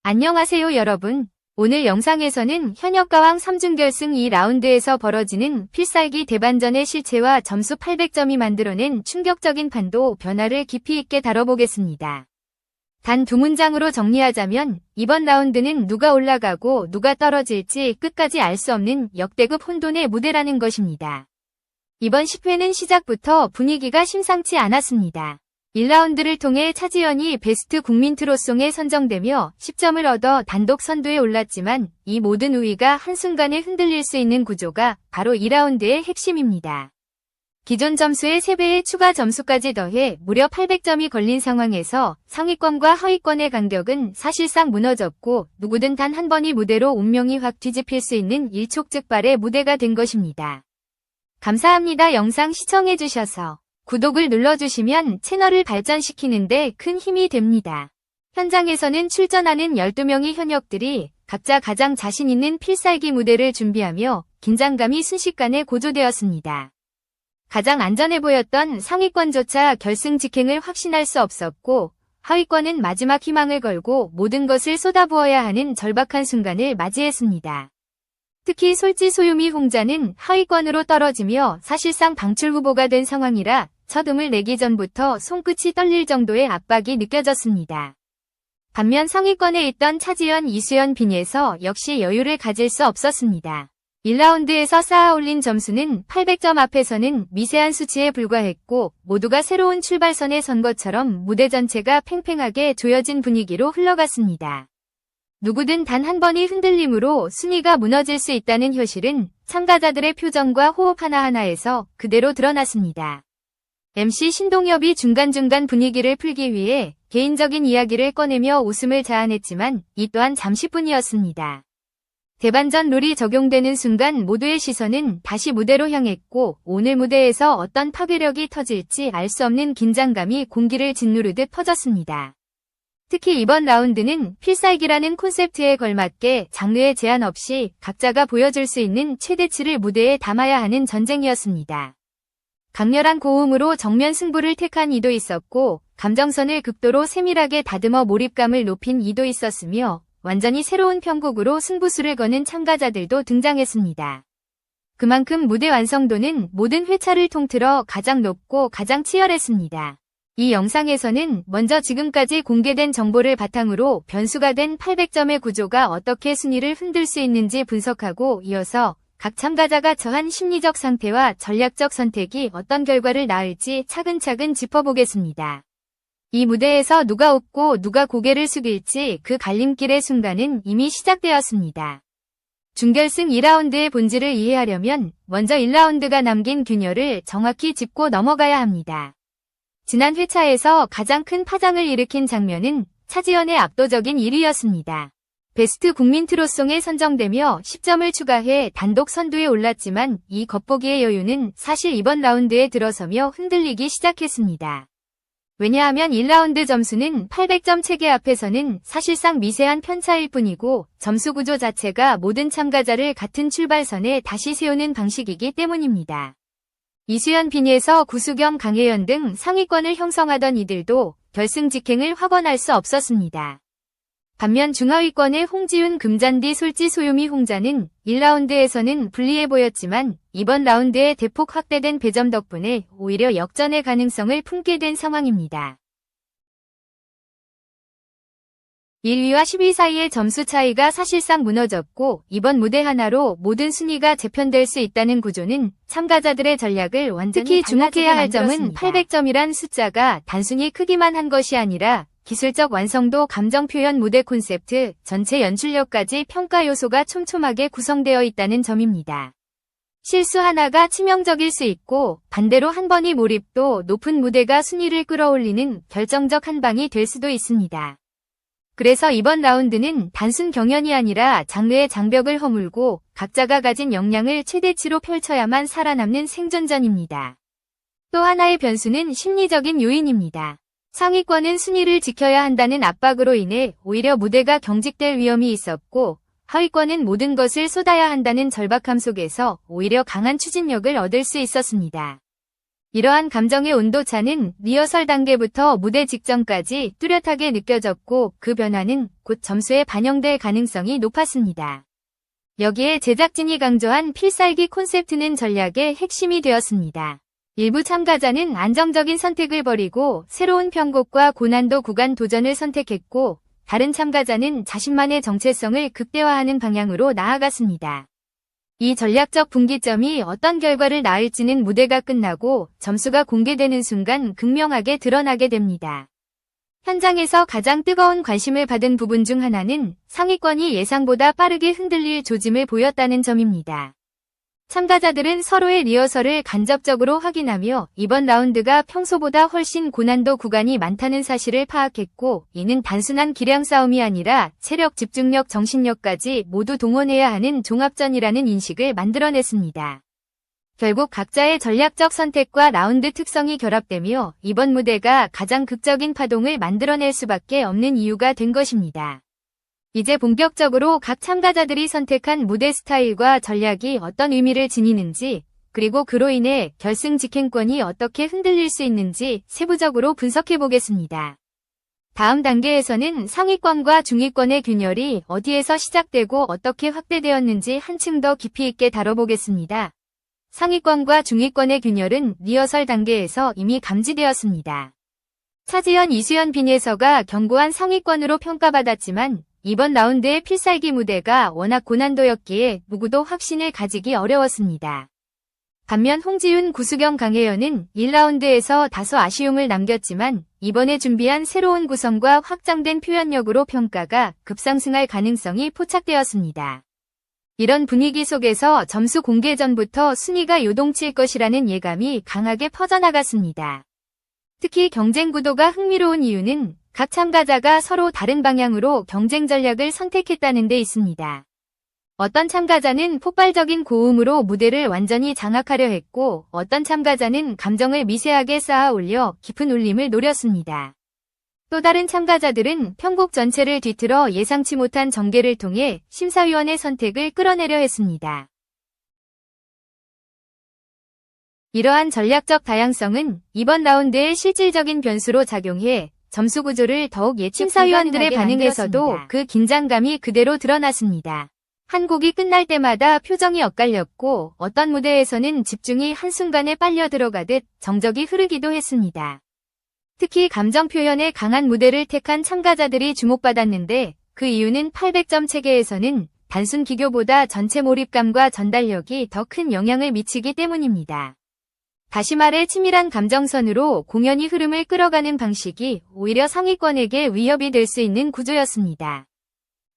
안녕하세요 여러분. 오늘 영상에서는 현역가왕 3준결승 2라운드에서 벌어지는 필살기 대반전의 실체와 점수 800점이 만들어낸 충격적인 판도 변화를 깊이 있게 다뤄보겠습니다. 단 두 문장으로 정리하자면 이번 라운드는 누가 올라가고 누가 떨어질지 끝까지 알 수 없는 역대급 혼돈의 무대라는 것입니다. 이번 10회는 시작부터 분위기가 심상치 않았습니다. 1라운드를 통해 차지연이 베스트 국민 트롯송에 선정되며 10점을 얻어 단독 선두에 올랐지만 이 모든 우위가 한순간에 흔들릴 수 있는 구조가 바로 2라운드의 핵심입니다. 기존 점수의 3배의 추가 점수까지 더해 무려 800점이 걸린 상황에서 상위권과 하위권의 간격은 사실상 무너졌고 누구든 단 한 번이 무대로 운명이 확 뒤집힐 수 있는 일촉즉발의 무대가 된 것입니다. 감사합니다. 영상 시청해주셔서 구독을 눌러주시면 채널을 발전시키는데 큰 힘이 됩니다. 현장에서는 출전하는 12명의 현역들이 각자 가장 자신 있는 필살기 무대를 준비하며 긴장감이 순식간에 고조되었습니다. 가장 안전해 보였던 상위권조차 결승 직행을 확신할 수 없었고 하위권은 마지막 희망을 걸고 모든 것을 쏟아부어야 하는 절박한 순간을 맞이했습니다. 특히 솔지소유미 홍자는 하위권으로 떨어지며 사실상 방출 후보가 된 상황이라 첫 음을 내기 전부터 손끝이 떨릴 정도의 압박이 느껴졌습니다. 반면 상위권에 있던 차지연, 이수연 빈에서 역시 여유를 가질 수 없었습니다. 1라운드에서 쌓아 올린 점수는 800점 앞에서는 미세한 수치에 불과했고 모두가 새로운 출발선에 선 것처럼 무대 전체가 팽팽하게 조여진 분위기로 흘러갔습니다. 누구든 단 한 번의 흔들림으로 순위가 무너질 수 있다는 현실은 참가자들의 표정과 호흡 하나하나에서 그대로 드러났습니다. MC 신동엽이 중간중간 분위기를 풀기 위해 개인적인 이야기를 꺼내며 웃음을 자아냈지만 이 또한 잠시뿐이었습니다. 대반전 룰이 적용되는 순간 모두의 시선은 다시 무대로 향했고 오늘 무대에서 어떤 파괴력이 터질지 알 수 없는 긴장감이 공기를 짓누르듯 퍼졌습니다. 특히 이번 라운드는 필살기라는 콘셉트에 걸맞게 장르의 제한 없이 각자가 보여줄 수 있는 최대치를 무대에 담아야 하는 전쟁이었습니다. 강렬한 고음으로 정면 승부를 택한 이도 있었고 감정선을 극도로 세밀하게 다듬어 몰입감을 높인 이도 있었으며 완전히 새로운 편곡으로 승부수를 거는 참가자들도 등장했습니다. 그만큼 무대 완성도는 모든 회차를 통틀어 가장 높고 가장 치열했습니다. 이 영상에서는 먼저 지금까지 공개된 정보를 바탕으로 변수가 된 800점의 구조가 어떻게 순위를 흔들 수 있는지 분석하고 이어서 각 참가자가 처한 심리적 상태와 전략적 선택이 어떤 결과를 낳을지 차근차근 짚어보겠습니다. 이 무대에서 누가 웃고 누가 고개를 숙일지 그 갈림길의 순간은 이미 시작되었습니다. 준결승 2라운드의 본질을 이해하려면 먼저 1라운드가 남긴 균열을 정확히 짚고 넘어가야 합니다. 지난 회차에서 가장 큰 파장을 일으킨 장면은 차지연의 압도적인 1위였습니다. 베스트 국민 트롯송에 선정되며 10점을 추가해 단독 선두에 올랐지만 이 겉보기의 여유는 사실 이번 라운드에 들어서며 흔들리기 시작했습니다. 왜냐하면 1라운드 점수는 800점 체계 앞에서는 사실상 미세한 편차일 뿐이고 점수 구조 자체가 모든 참가자를 같은 출발선에 다시 세우는 방식이기 때문입니다. 이수연, 빈에서 구수경, 강혜연 등 상위권을 형성하던 이들도 결승 직행을 확언할 수 없었습니다. 반면 중하위권의 홍지윤, 금잔디, 솔지소유미 홍자는 1라운드에서는 불리해 보였지만 이번 라운드에 대폭 확대된 배점 덕분에 오히려 역전의 가능성을 품게 된 상황입니다. 1위와 10위 사이의 점수 차이가 사실상 무너졌고 이번 무대 하나로 모든 순위가 재편될 수 있다는 구조는 참가자들의 전략을 완전히 특히 주목해야 할 점은 800점이란 숫자가 단순히 크기만 한 것이 아니라 기술적 완성도, 감정 표현, 무대 콘셉트, 전체 연출력까지 평가 요소가 촘촘하게 구성되어 있다는 점입니다. 실수 하나가 치명적일 수 있고 반대로 한 번의 몰입도 높은 무대가 순위를 끌어올리는 결정적 한 방이 될 수도 있습니다. 그래서 이번 라운드는 단순 경연이 아니라 장르의 장벽을 허물고 각자가 가진 역량을 최대치로 펼쳐야만 살아남는 생존전입니다. 또 하나의 변수는 심리적인 요인입니다. 상위권은 순위를 지켜야 한다는 압박으로 인해 오히려 무대가 경직될 위험이 있었고 하위권은 모든 것을 쏟아야 한다는 절박함 속에서 오히려 강한 추진력을 얻을 수 있었습니다. 이러한 감정의 온도차는 리허설 단계부터 무대 직전까지 뚜렷하게 느껴졌고 그 변화는 곧 점수에 반영될 가능성이 높았습니다. 여기에 제작진이 강조한 필살기 콘셉트는 전략의 핵심이 되었습니다. 일부 참가자는 안정적인 선택을 버리고 새로운 편곡과 고난도 구간 도전을 선택했고 다른 참가자는 자신만의 정체성을 극대화하는 방향으로 나아갔습니다. 이 전략적 분기점이 어떤 결과를 낳을지는 무대가 끝나고 점수가 공개되는 순간 극명하게 드러나게 됩니다. 현장에서 가장 뜨거운 관심을 받은 부분 중 하나는 상위권이 예상보다 빠르게 흔들릴 조짐을 보였다는 점입니다. 참가자들은 서로의 리허설을 간접적으로 확인하며 이번 라운드가 평소보다 훨씬 고난도 구간이 많다는 사실을 파악했고 이는 단순한 기량 싸움이 아니라 체력, 집중력, 정신력까지 모두 동원해야 하는 종합전이라는 인식을 만들어냈습니다. 결국 각자의 전략적 선택과 라운드 특성이 결합되며 이번 무대가 가장 극적인 파동을 만들어낼 수밖에 없는 이유가 된 것입니다. 이제 본격적으로 각 참가자들이 선택한 무대 스타일과 전략이 어떤 의미를 지니는지, 그리고 그로 인해 결승 직행권이 어떻게 흔들릴 수 있는지 세부적으로 분석해 보겠습니다. 다음 단계에서는 상위권과 중위권의 균열이 어디에서 시작되고 어떻게 확대되었는지 한층 더 깊이 있게 다뤄보겠습니다. 상위권과 중위권의 균열은 리허설 단계에서 이미 감지되었습니다. 차지현, 이수연, 빈예서가 견고한 상위권으로 평가받았지만 이번 라운드의 필살기 무대가 워낙 고난도였기에 누구도 확신을 가지기 어려웠습니다. 반면 홍지윤, 구수경, 강혜연은 1라운드에서 다소 아쉬움을 남겼지만 이번에 준비한 새로운 구성과 확장된 표현력으로 평가가 급상승할 가능성이 포착되었습니다. 이런 분위기 속에서 점수 공개 전부터 순위가 요동칠 것이라는 예감이 강하게 퍼져나갔습니다. 특히 경쟁 구도가 흥미로운 이유는 각 참가자가 서로 다른 방향으로 경쟁 전략을 선택했다는 데 있습니다. 어떤 참가자는 폭발적인 고음으로 무대를 완전히 장악하려 했고 어떤 참가자는 감정을 미세하게 쌓아 올려 깊은 울림을 노렸습니다. 또 다른 참가자들은 편곡 전체를 뒤틀어 예상치 못한 전개를 통해 심사위원의 선택을 끌어내려 했습니다. 이러한 전략적 다양성은 이번 라운드의 실질적인 변수로 작용해 점수 구조를 더욱 심사위원들의 반응에서도 그 긴장감이 그대로 드러났습니다. 한 곡이 끝날 때마다 표정이 엇갈렸고 어떤 무대에서는 집중이 한순간에 빨려 들어가듯 정적이 흐르기도 했습니다. 특히 감정 표현에 강한 무대를 택한 참가자들이 주목받았는데 그 이유는 800점 체계에서는 단순 기교보다 전체 몰입감과 전달력이 더 큰 영향을 미치기 때문입니다. 다시 말해 치밀한 감정선으로 공연이 흐름을 끌어가는 방식이 오히려 상위권에게 위협이 될 수 있는 구조였습니다.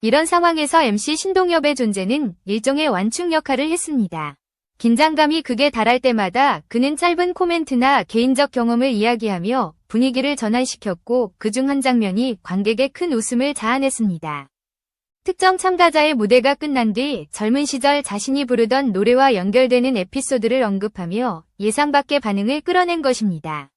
이런 상황에서 MC 신동엽의 존재는 일종의 완충 역할을 했습니다. 긴장감이 극에 달할 때마다 그는 짧은 코멘트나 개인적 경험을 이야기하며 분위기를 전환시켰고 그중 한 장면이 관객의 큰 웃음을 자아냈습니다. 특정 참가자의 무대가 끝난 뒤 젊은 시절 자신이 부르던 노래와 연결되는 에피소드를 언급하며 예상 밖의 반응을 끌어낸 것입니다.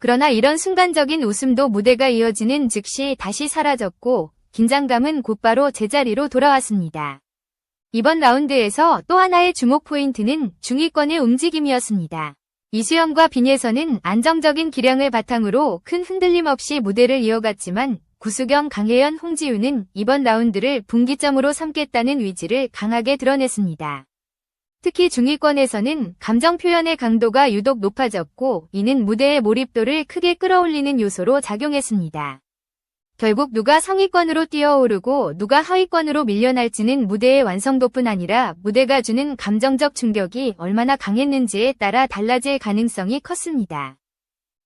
그러나 이런 순간적인 웃음도 무대가 이어지는 즉시 다시 사라졌고 긴장감은 곧바로 제자리로 돌아왔습니다. 이번 라운드에서 또 하나의 주목 포인트는 중위권의 움직임이었습니다. 이수연과 빈예서는 안정적인 기량을 바탕으로 큰 흔들림 없이 무대를 이어갔지만 구수경, 강혜연, 홍지윤은 이번 라운드를 분기점으로 삼겠다는 의지를 강하게 드러냈습니다. 특히 중위권에서는 감정 표현의 강도가 유독 높아졌고 이는 무대의 몰입도를 크게 끌어올리는 요소로 작용했습니다. 결국 누가 상위권으로 뛰어오르고 누가 하위권으로 밀려날지는 무대의 완성도뿐 아니라 무대가 주는 감정적 충격이 얼마나 강했는지에 따라 달라질 가능성이 컸습니다.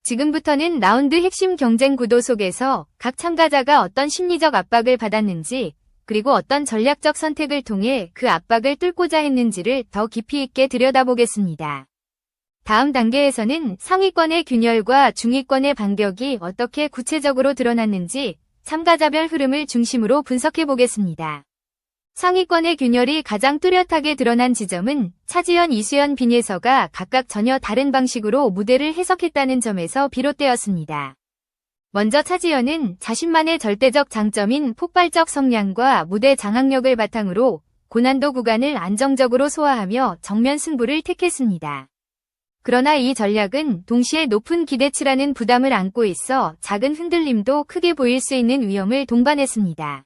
지금부터는 라운드 핵심 경쟁 구도 속에서 각 참가자가 어떤 심리적 압박을 받았는지 그리고 어떤 전략적 선택을 통해 그 압박을 뚫고자 했는지를 더 깊이 있게 들여다보겠습니다. 다음 단계에서는 상위권의 균열과 중위권의 반격이 어떻게 구체적으로 드러났는지 참가자별 흐름을 중심으로 분석해 보겠습니다. 상위권의 균열이 가장 뚜렷하게 드러난 지점은 차지현, 이수연, 빈예서가 각각 전혀 다른 방식으로 무대를 해석했다는 점에서 비롯되었습니다. 먼저 차지현은 자신만의 절대적 장점인 폭발적 성량과 무대 장악력을 바탕으로 고난도 구간을 안정적으로 소화하며 정면 승부를 택했습니다. 그러나 이 전략은 동시에 높은 기대치라는 부담을 안고 있어 작은 흔들림도 크게 보일 수 있는 위험을 동반했습니다.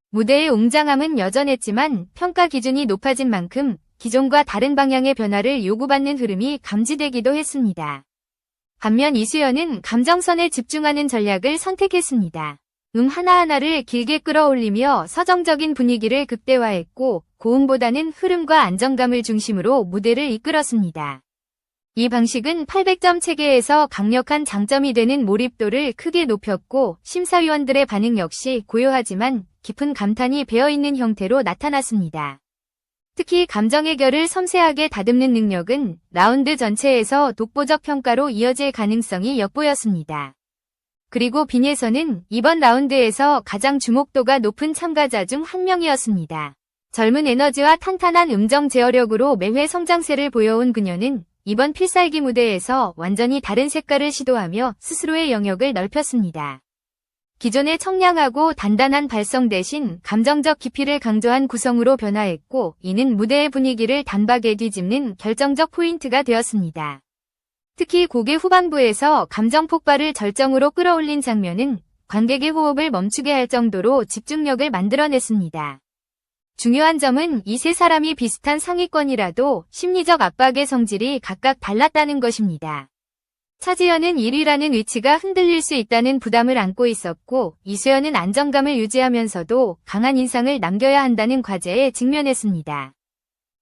무대의 웅장함은 여전했지만 평가 기준이 높아진 만큼 기존과 다른 방향의 변화를 요구받는 흐름이 감지되기도 했습니다. 반면 이수연은 감정선에 집중하는 전략을 선택했습니다. 하나하나를 길게 끌어올리며 서정적인 분위기를 극대화했고 고음보다는 흐름과 안정감을 중심으로 무대를 이끌었습니다. 이 방식은 800점 체계에서 강력한 장점이 되는 몰입도를 크게 높였고 심사위원들의 반응 역시 고요하지만 깊은 감탄이 배어있는 형태로 나타났습니다. 특히 감정의 결을 섬세하게 다듬는 능력은 라운드 전체에서 독보적 평가로 이어질 가능성이 엿보였습니다. 그리고 빈예선은 이번 라운드에서 가장 주목도가 높은 참가자 중 한 명이었습니다. 젊은 에너지와 탄탄한 음정 제어력으로 매회 성장세를 보여온 그녀는 이번 필살기 무대에서 완전히 다른 색깔을 시도하며 스스로의 영역을 넓혔습니다. 기존의 청량하고 단단한 발성 대신 감정적 깊이를 강조한 구성으로 변화했고 이는 무대의 분위기를 단박에 뒤집는 결정적 포인트가 되었습니다. 특히 곡의 후반부에서 감정 폭발을 절정으로 끌어올린 장면은 관객의 호흡을 멈추게 할 정도로 집중력을 만들어냈습니다. 중요한 점은 이 세 사람이 비슷한 상위권이라도 심리적 압박의 성질이 각각 달랐다는 것입니다. 차지연은 1위라는 위치가 흔들릴 수 있다는 부담을 안고 있었고 이수연은 안정감을 유지하면서도 강한 인상을 남겨야 한다는 과제에 직면했습니다.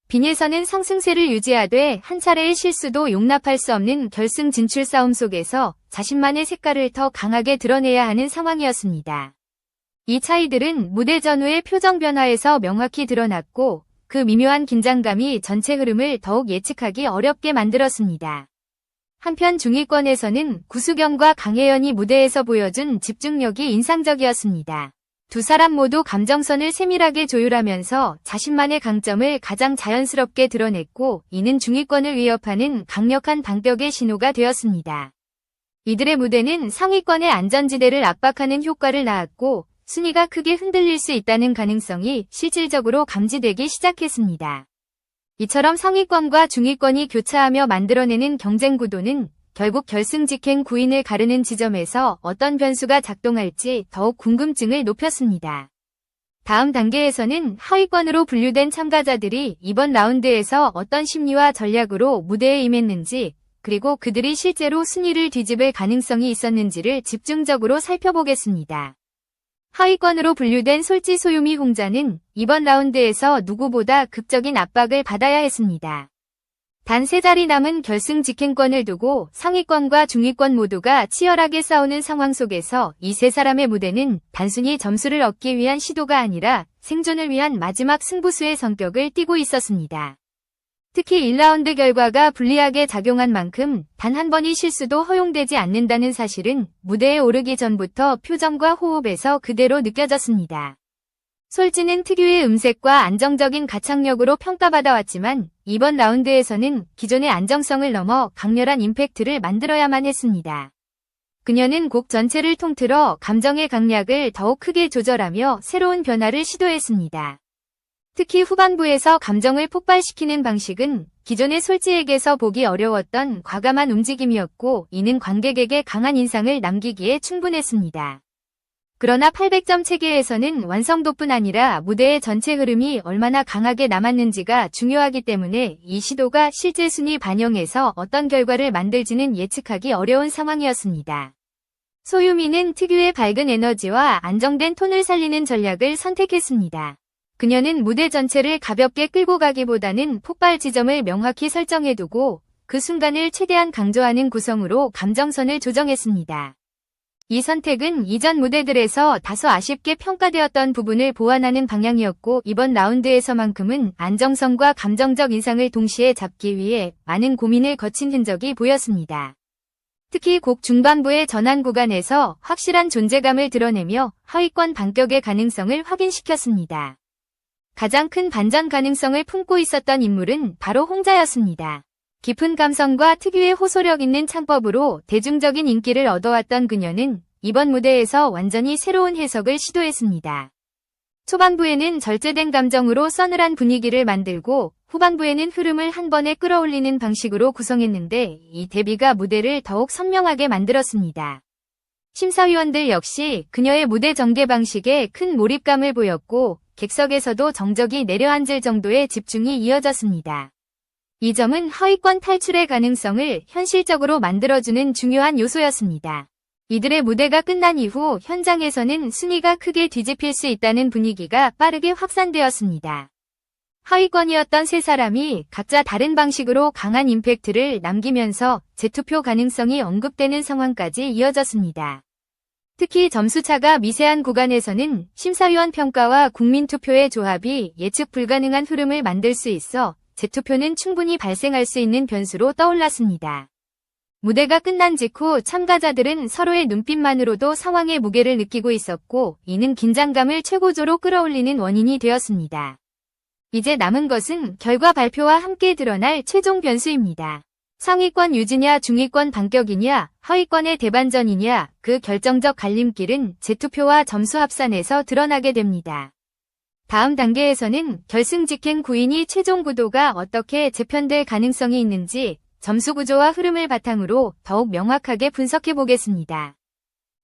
빈예선은 상승세를 유지하되 한 차례의 실수도 용납할 수 없는 결승 진출 싸움 속에서 자신만의 색깔을 더 강하게 드러내야 하는 상황이었습니다. 이 차이들은 무대 전후의 표정 변화에서 명확히 드러났고 그 미묘한 긴장감이 전체 흐름을 더욱 예측하기 어렵게 만들었습니다. 한편 중위권에서는 구수경과 강혜연이 무대에서 보여준 집중력이 인상적이었습니다. 두 사람 모두 감정선을 세밀하게 조율하면서 자신만의 강점을 가장 자연스럽게 드러냈고 이는 중위권을 위협하는 강력한 반격의 신호가 되었습니다. 이들의 무대는 상위권의 안전지대를 압박하는 효과를 낳았고 순위가 크게 흔들릴 수 있다는 가능성이 실질적으로 감지되기 시작했습니다. 이처럼 상위권과 중위권이 교차하며 만들어내는 경쟁 구도는 결국 결승 직행 9인을 가르는 지점에서 어떤 변수가 작동할지 더욱 궁금증을 높였습니다. 다음 단계에서는 하위권으로 분류된 참가자들이 이번 라운드에서 어떤 심리와 전략으로 무대에 임했는지 그리고 그들이 실제로 순위를 뒤집을 가능성이 있었는지를 집중적으로 살펴보겠습니다. 하위권으로 분류된 솔지 소유미 홍자는 이번 라운드에서 누구보다 극적인 압박을 받아야 했습니다. 단 3자리 남은 결승 직행권을 두고 상위권과 중위권 모두가 치열하게 싸우는 상황 속에서 이 세 사람의 무대는 단순히 점수를 얻기 위한 시도가 아니라 생존을 위한 마지막 승부수의 성격을 띠고 있었습니다. 특히 1라운드 결과가 불리하게 작용한 만큼 단 한 번의 실수도 허용되지 않는다는 사실은 무대에 오르기 전부터 표정과 호흡에서 그대로 느껴졌습니다. 솔지는 특유의 음색과 안정적인 가창력으로 평가받아왔지만 이번 라운드에서는 기존의 안정성을 넘어 강렬한 임팩트를 만들어야만 했습니다. 그녀는 곡 전체를 통틀어 감정의 강약을 더욱 크게 조절하며 새로운 변화를 시도했습니다. 특히 후반부에서 감정을 폭발시키는 방식은 기존의 솔지에게서 보기 어려웠던 과감한 움직임이었고 이는 관객에게 강한 인상을 남기기에 충분했습니다. 그러나 800점 체계에서는 완성도뿐 아니라 무대의 전체 흐름이 얼마나 강하게 남았는지가 중요하기 때문에 이 시도가 실제 순위 반영에서 어떤 결과를 만들지는 예측하기 어려운 상황이었습니다. 소유미는 특유의 밝은 에너지와 안정된 톤을 살리는 전략을 선택했습니다. 그녀는 무대 전체를 가볍게 끌고 가기보다는 폭발 지점을 명확히 설정해두고 그 순간을 최대한 강조하는 구성으로 감정선을 조정했습니다. 이 선택은 이전 무대들에서 다소 아쉽게 평가되었던 부분을 보완하는 방향이었고 이번 라운드에서만큼은 안정성과 감정적 인상을 동시에 잡기 위해 많은 고민을 거친 흔적이 보였습니다. 특히 곡 중반부의 전환 구간에서 확실한 존재감을 드러내며 하위권 반격의 가능성을 확인시켰습니다. 가장 큰 반전 가능성을 품고 있었던 인물은 바로 홍자였습니다. 깊은 감성과 특유의 호소력 있는 창법으로 대중적인 인기를 얻어왔던 그녀는 이번 무대에서 완전히 새로운 해석을 시도했습니다. 초반부에는 절제된 감정으로 서늘한 분위기를 만들고 후반부에는 흐름을 한 번에 끌어올리는 방식으로 구성했는데 이 대비가 무대를 더욱 선명하게 만들었습니다. 심사위원들 역시 그녀의 무대 전개 방식에 큰 몰입감을 보였고 객석에서도 정적이 내려앉을 정도의 집중이 이어졌습니다. 이 점은 하위권 탈출의 가능성을 현실적으로 만들어주는 중요한 요소였습니다. 이들의 무대가 끝난 이후 현장에서는 순위가 크게 뒤집힐 수 있다는 분위기가 빠르게 확산되었습니다. 하위권이었던 세 사람이 각자 다른 방식으로 강한 임팩트를 남기면서 재투표 가능성이 언급되는 상황까지 이어졌습니다. 특히 점수차가 미세한 구간에서는 심사위원 평가와 국민투표의 조합이 예측 불가능한 흐름을 만들 수 있어 재투표는 충분히 발생할 수 있는 변수로 떠올랐습니다. 무대가 끝난 직후 참가자들은 서로의 눈빛만으로도 상황의 무게를 느끼고 있었고 이는 긴장감을 최고조로 끌어올리는 원인이 되었습니다. 이제 남은 것은 결과 발표와 함께 드러날 최종 변수입니다. 상위권 유지냐 중위권 반격이냐 하위권의 대반전이냐 그 결정적 갈림길은 재투표와 점수 합산에서 드러나게 됩니다. 다음 단계에서는 결승 직행 9인이 최종 구도가 어떻게 재편될 가능성이 있는지 점수 구조와 흐름을 바탕으로 더욱 명확하게 분석해 보겠습니다.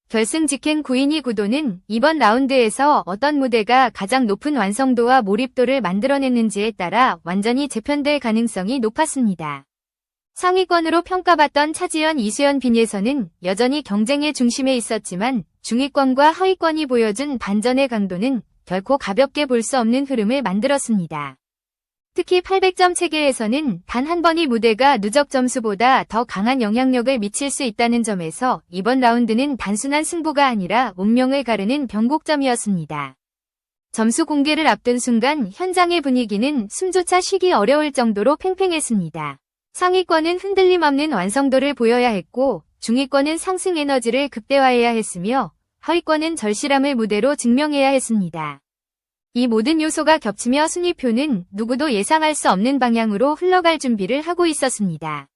결승 직행 9인이 구도는 이번 라운드에서 어떤 무대가 가장 높은 완성도와 몰입도를 만들어냈는지에 따라 완전히 재편될 가능성이 높았습니다. 상위권으로 평가받던 차지연, 이수연, 빈예선은 여전히 경쟁의 중심에 있었지만 중위권과 하위권이 보여준 반전의 강도는 결코 가볍게 볼 수 없는 흐름을 만들었습니다. 특히 800점 체계에서는 단 한 번의 무대가 누적 점수보다 더 강한 영향력을 미칠 수 있다는 점에서 이번 라운드는 단순한 승부가 아니라 운명을 가르는 변곡점이었습니다. 점수 공개를 앞둔 순간 현장의 분위기는 숨조차 쉬기 어려울 정도로 팽팽했습니다. 상위권은 흔들림 없는 완성도를 보여야 했고 중위권은 상승 에너지를 극대화해야 했으며 하위권은 절실함을 무대로 증명해야 했습니다. 이 모든 요소가 겹치며 순위표는 누구도 예상할 수 없는 방향으로 흘러갈 준비를 하고 있었습니다.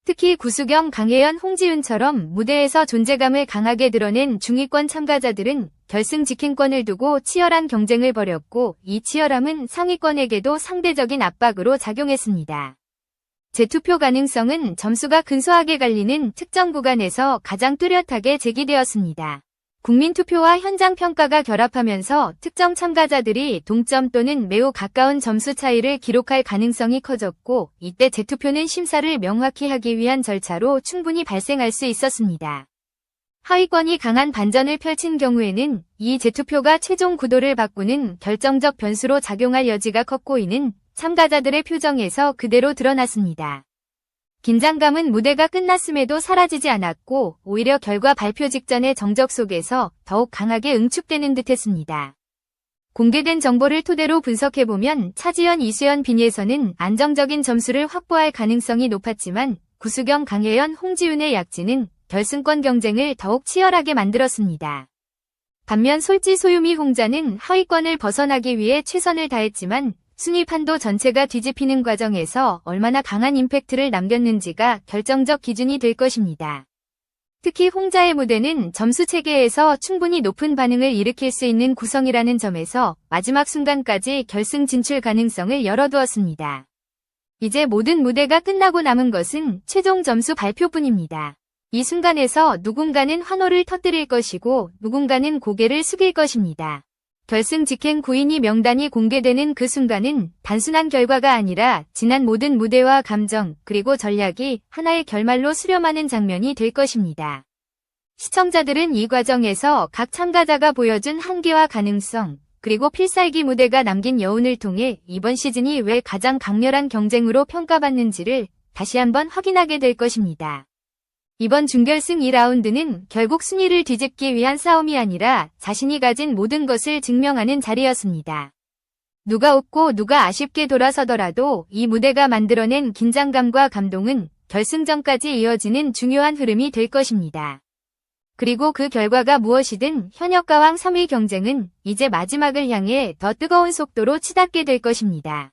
특히 구수경, 강혜연, 홍지윤처럼 무대에서 존재감을 강하게 드러낸 중위권 참가자들은 결승 직행권을 두고 치열한 경쟁을 벌였고 이 치열함은 상위권에게도 상대적인 압박으로 작용했습니다. 재투표 가능성은 점수가 근소하게 갈리는 특정 구간에서 가장 뚜렷하게 제기되었습니다. 국민투표와 현장평가가 결합하면서 특정 참가자들이 동점 또는 매우 가까운 점수 차이를 기록할 가능성이 커졌고 이때 재투표는 심사를 명확히 하기 위한 절차로 충분히 발생할 수 있었습니다. 하위권이 강한 반전을 펼친 경우에는 이 재투표가 최종 구도를 바꾸는 결정적 변수로 작용할 여지가 컸고 이는 참가자들의 표정에서 그대로 드러났습니다. 긴장감은 무대가 끝났음에도 사라지지 않았고 오히려 결과 발표 직전의 정적 속에서 더욱 강하게 응축되는 듯했습니다. 공개된 정보를 토대로 분석해보면 차지연, 이수연, 빈예선은 안정적인 점수를 확보할 가능성이 높았지만 구수경, 강혜연, 홍지윤의 약진은 결승권 경쟁을 더욱 치열하게 만들었습니다. 반면 솔지, 소유미, 홍자는 하위권을 벗어나기 위해 최선을 다했지만 순위 판도 전체가 뒤집히는 과정에서 얼마나 강한 임팩트를 남겼는지가 결정적 기준이 될 것입니다. 특히 홍자의 무대는 점수 체계에서 충분히 높은 반응을 일으킬 수 있는 구성이라는 점에서 마지막 순간까지 결승 진출 가능성을 열어두었습니다. 이제 모든 무대가 끝나고 남은 것은 최종 점수 발표뿐입니다. 이 순간에서 누군가는 환호를 터뜨릴 것이고 누군가는 고개를 숙일 것입니다. 결승 직행 9인이 명단이 공개되는 그 순간은 단순한 결과가 아니라 지난 모든 무대와 감정 그리고 전략이 하나의 결말로 수렴하는 장면이 될 것입니다. 시청자들은 이 과정에서 각 참가자가 보여준 한계와 가능성 그리고 필살기 무대가 남긴 여운을 통해 이번 시즌이 왜 가장 강렬한 경쟁으로 평가받는지를 다시 한번 확인하게 될 것입니다. 이번 준결승 2라운드는 결국 순위를 뒤집기 위한 싸움이 아니라 자신이 가진 모든 것을 증명하는 자리였습니다. 누가 웃고 누가 아쉽게 돌아서더라도 이 무대가 만들어낸 긴장감과 감동은 결승전까지 이어지는 중요한 흐름이 될 것입니다. 그리고 그 결과가 무엇이든 현역가왕 3위 경쟁은 이제 마지막을 향해 더 뜨거운 속도로 치닫게 될 것입니다.